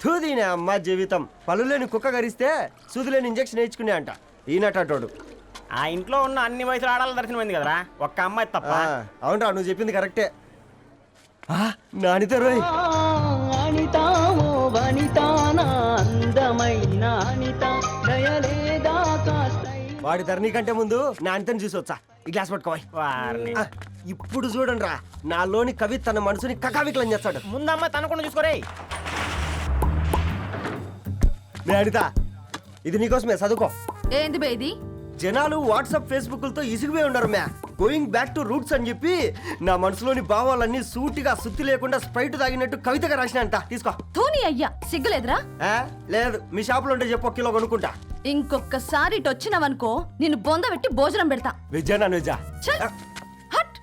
తూదీనే అమ్మ జీవితం. పలులేని కుక్క గరిస్తే సూదిలేని ఇంజక్షన్ వేయించుకునే అంట ఈనటోడు. ఆ ఇంట్లో ఉన్న అన్ని వయసులో ఆడాలి దర్శనమైంది కదరా, ఒక్క అమ్మాయి తప్ప. అవునరా, నువ్వు చెప్పింది కరెక్టే. నానితో రోయ్ వాడి ధరణి కంటే ముందు నా అంతని చూసొచ్చా. ఈ గ్లాస్ పట్టుకోవాలి. ఇప్పుడు చూడండి రా, నాలోని కవి తన మనసుని కకావికలం చేస్తాడు. ముందమ్మ తనకుండా చూసుకోరే. అనిత, ఇది నీకోసమే, చదువుకో. ఏంది బే ఇది? జనాలు వాట్సాప్ ఫేస్బుక్లతో ఇసిగిపోయి ఉండరు మ్యా. గోయింగ్ బ్యాక్ టు రూట్స్ అని చెప్పి నా మనసులోని భావాలన్నీ సూటిగా సుత్తి లేకుండా స్ప్రైట్ తాగినట్టు కవితగా రాసిన అంట. తీసుకో. తూని అయ్యా, సిగ్గులేదురా? లేదు, మీ షాపులో ఉంటే చెప్పు, 1 కిలో కొనుక్కుంటా. ఇంకొకసారి ఇటు వచ్చినావనుకో నిన్ను బొంద పెట్టి భోజనం పెడతా. వెజ్జా నాన్ వెజ్జా? హట్.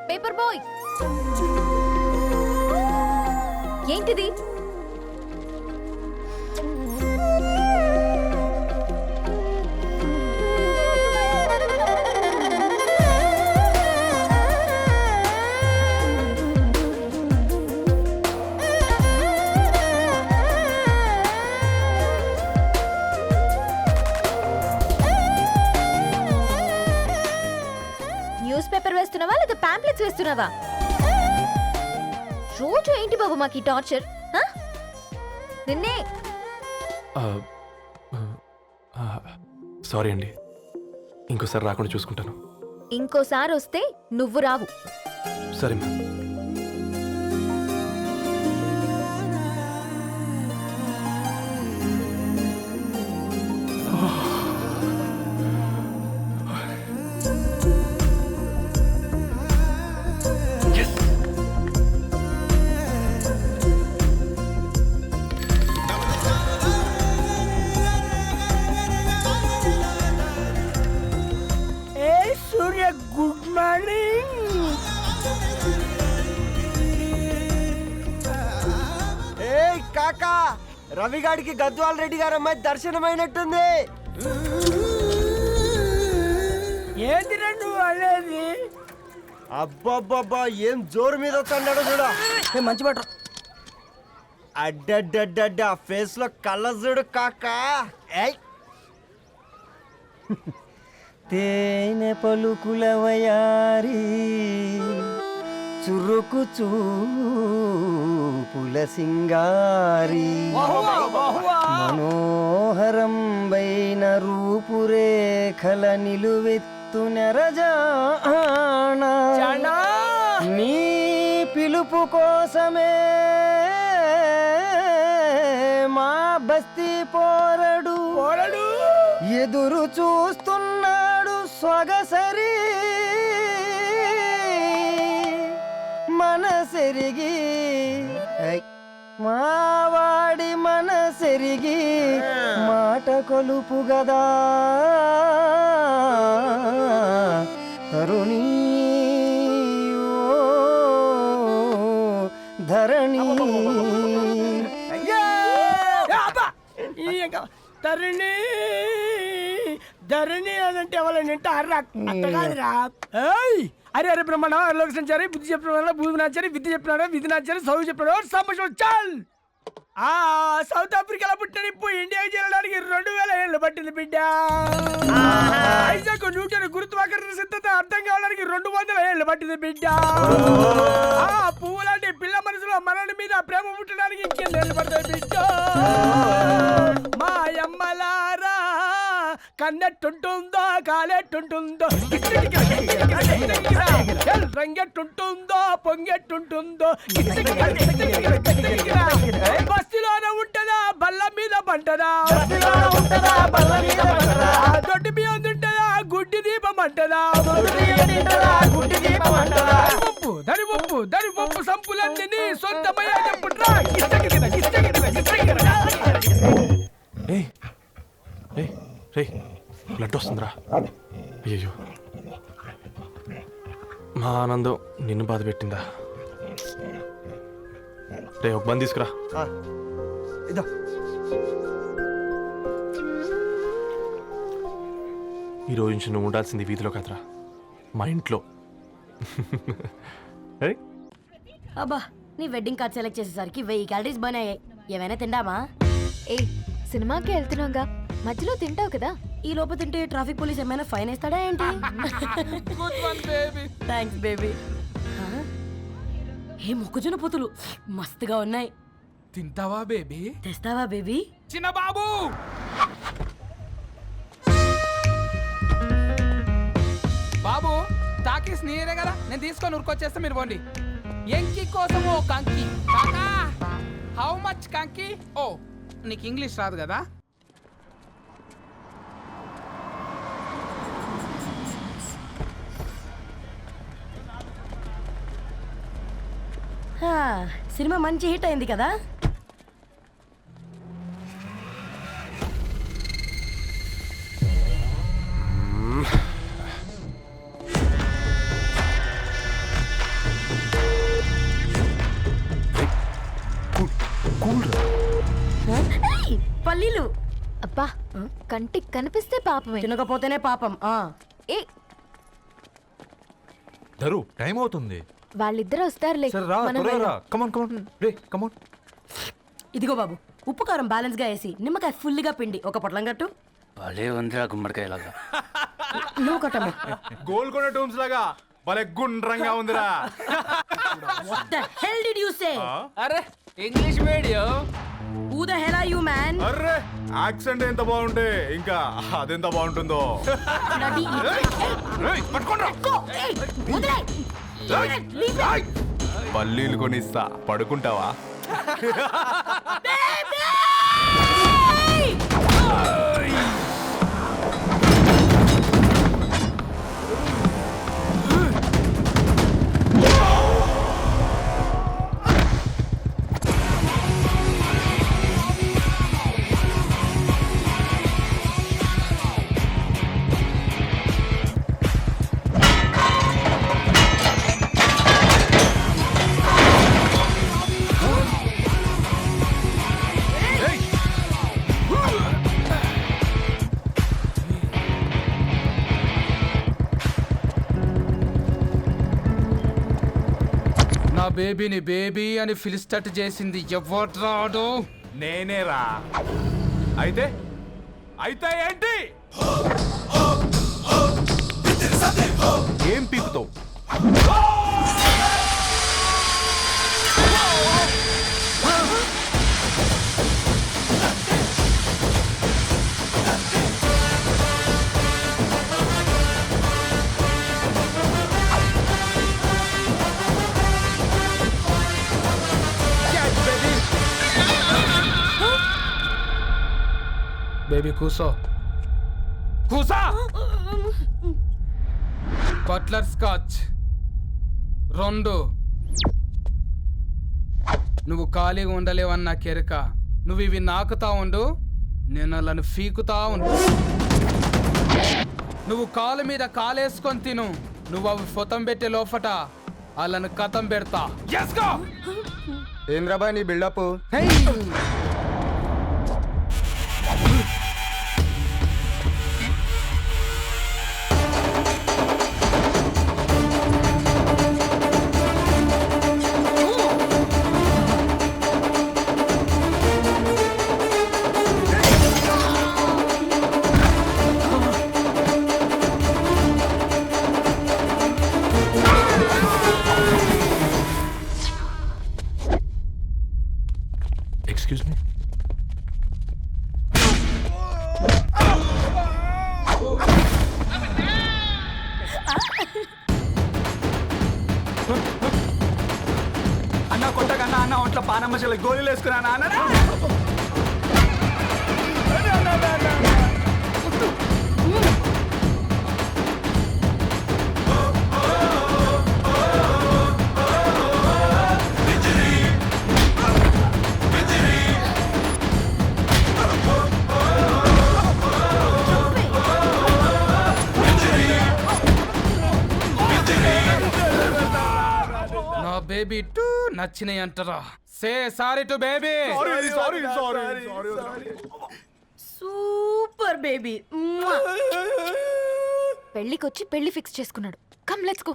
పేపర్ బాయ్, ఏంటిది? న్యూస్ పేపర్ వేస్తున్నావా లేదా పాంప్లెట్స్ వేస్తున్నావా? రోజు ఏంటి బాబు మాకు ఈ టార్చర్? నిన్నే. సారీ అండి, ఇంకోసారి రాకుండా చూసుకుంటాను. ఇంకోసారి వస్తే నువ్వు రావు. సరే మ్యామ్. Good morning. ఏ కాకా, రవిగాడికి గద్వాల్ రెడ్డి గారు అమ్మాయి దర్శనమైనట్టుంది. ఏంది నువ్వు అనేది? అబ్బబ్బబ్బా, ఏం జోరు మీద వస్తాడు చూడ. మంచి బట్ట. అడ్డడ్డడ్డ ఫేస్ లో కళ్ళ చూడు కాకా. తేనె పలుకుల వయారి చురుకు చూపుల సింగారి మనోహరం బైన రూపురేఖల నిలువెత్తు నెరజానా నీ పిలుపు కోసమే మా బస్తీ పోరడు ఎదురు చూస్తున్నాడు స్వగసరి మనసెరిగి మావాడి మనసెరిగి మాట కొలుపు గదా తరుణీ ధరణి తరుణి ధరణి అదంటే ఎవరైనా అట్ట కాదురా. అరే అరే బ్రహ్మణ లోక సంచారి బుద్ధి చెప్పిన భూమి నాచారి విద్య చెప్పినాడు విధి నాచారి చదువు చెప్పినాడు సంభాషణ చాల్. సౌత్ ఆఫ్రికాలో పుట్టిన ఇప్పుడు ఇండియాకి చేరడానికి 2000 ఏళ్ళు పట్టింది బిడ్డ. ఐజాక్ న్యూటన్ గురుత్వాకర్షణ సిద్ధత అర్థం కావడానికి 200 ఏళ్ళు పట్టింది బిడ్డ. పువ్వు లాంటి పిల్ల మనసులో మనని మీద ప్రేమ పుట్టడానికి ఇంకెన్నేళ్ళు పడతాయి బిడ్డ. మా అమ్మలారా కన్నెట్టుంటుందో కాలెట్టుంటుందో రంగెట్టుంటుందో పొంగెట్టుంటుందో బస్తిలోనే ఉంటదా బల్ల మీద పంటదా దొడ్డి బియ్యం తింటదా గుడ్డి దీపం అంటదా దరి పప్పు సంపులన్నీ సొంతమయ్యా చెప్పుట్రా. బ్లడ్ వస్తుందిరా. అయ్యో, మా ఆనందం నిన్ను బాధ పెట్టిందా? రే, ఒక బంద్ తీసుకురా. ఇదో ఈ రోజు నుంచి నువ్వు ఉండాల్సింది వీధిలో కాదురా, మా ఇంట్లో. ఏయ్, అబ్బా నీ వెడ్డింగ్ కార్డ్ సెలెక్ట్ చేసేసరికి 1000 క్యాలరీస్ బర్న్ అయ్యాయి. ఏమైనా తిండామా? ఏ సినిమాకి వెళ్తున్నాగా, మధ్యలో తింటావు కదా. ఈ లోపు తింటే ట్రాఫిక్ పోలీస్ ఏమైనా ఫైన్ వేస్తాడా ఏంటి? Thanks baby. ఏ మొక్కజొన్న పొతులు మస్తుగా ఉన్నాయి. తింటావా బేబీ? తెస్తావా బేబీ? చిన్న బాబు బాబు టాకీస్ నీరే కదా, నేను తీసుకొని ఉరికొచ్చేస్తా, మీరు పోండి. ఎంకి కోసం ఓ కంకి. కాకా హౌ మచ్ కంకి? ఓ నీకు ఇంగ్లీష్ రాదు కదా. హా, సినిమా మంచి హిట్ అయింది కదా. ఏయ్, పల్లీలు అబ్బా కంటికి కనిపిస్తే పాపమే. తినకపోతేనే పాపం. ఏ ధరు టైం అవుతుంది. వాళ్ళిద్దరు వస్తారులే. సరే రా, మనం త్వరగా రా. వెళ్దాం. కమాన్ కమాన్ రే, కమాన్. ఇదిగో బాబు, ఉప్పు కారం బ్యాలెన్స్ గా వేసి నిమ్మకాయ ఫుల్గా పిండి ఒక పొట్లం కట్టు. భలే ఉందిరా గుమ్మడికాయలాగా. నువ్వు కట్టము. గోల్కొండ టూమ్స్ లాగా భలే గుండ్రంగా ఉందిరా. What the hell did you say? అరే English medium. Who the hell are you, man? Array, accent ఎంత బాగుంటే ఇంకా అదెంత బాగుంటుందో. Bloody idiot. ఏయ్, పట్టుకోండ్రా. Go! Hey, వదిలేయ్. Leave it. పల్లీలు కొనిస్తా, పడుకుంటావా? నా బేబీని బేబీ అని ఫిలిస్టట్ చేసింది ఎవడ్రాడు? నేనేరా. అయితే అయితే ఏంటి? ఏం పీకుతావు? బేబీ కూసో, కూసా. Buttler scotch 2. నువ్వు ఖాళీగా ఉండలేవన్న కెరక. నువ్వు ఇవి నాకుతా ఉండు, నేను వాళ్ళని ఫీకుతా ఉండు. నువ్వు కాలు మీద కాలేసుకొని తిను. నువ్వు అవి ఫొతం పెట్టే లోపట వాళ్ళని కథం పెడతా. ఏంద్రాబాయ్ నీ బిల్డప్? Excuse me. అన్న కొట్టకన్నా, అన్న ఒంట్లో పానమ్మశల గోళీలు వేసుకున్నా అన్న. నా బేబీ టూ నచ్చినాయి అంటారా say sorry to baby super baby పెళ్లికొచ్చి పెళ్లి ఫిక్స్ చేసుకున్నాడు కమ్ లెట్స్ గో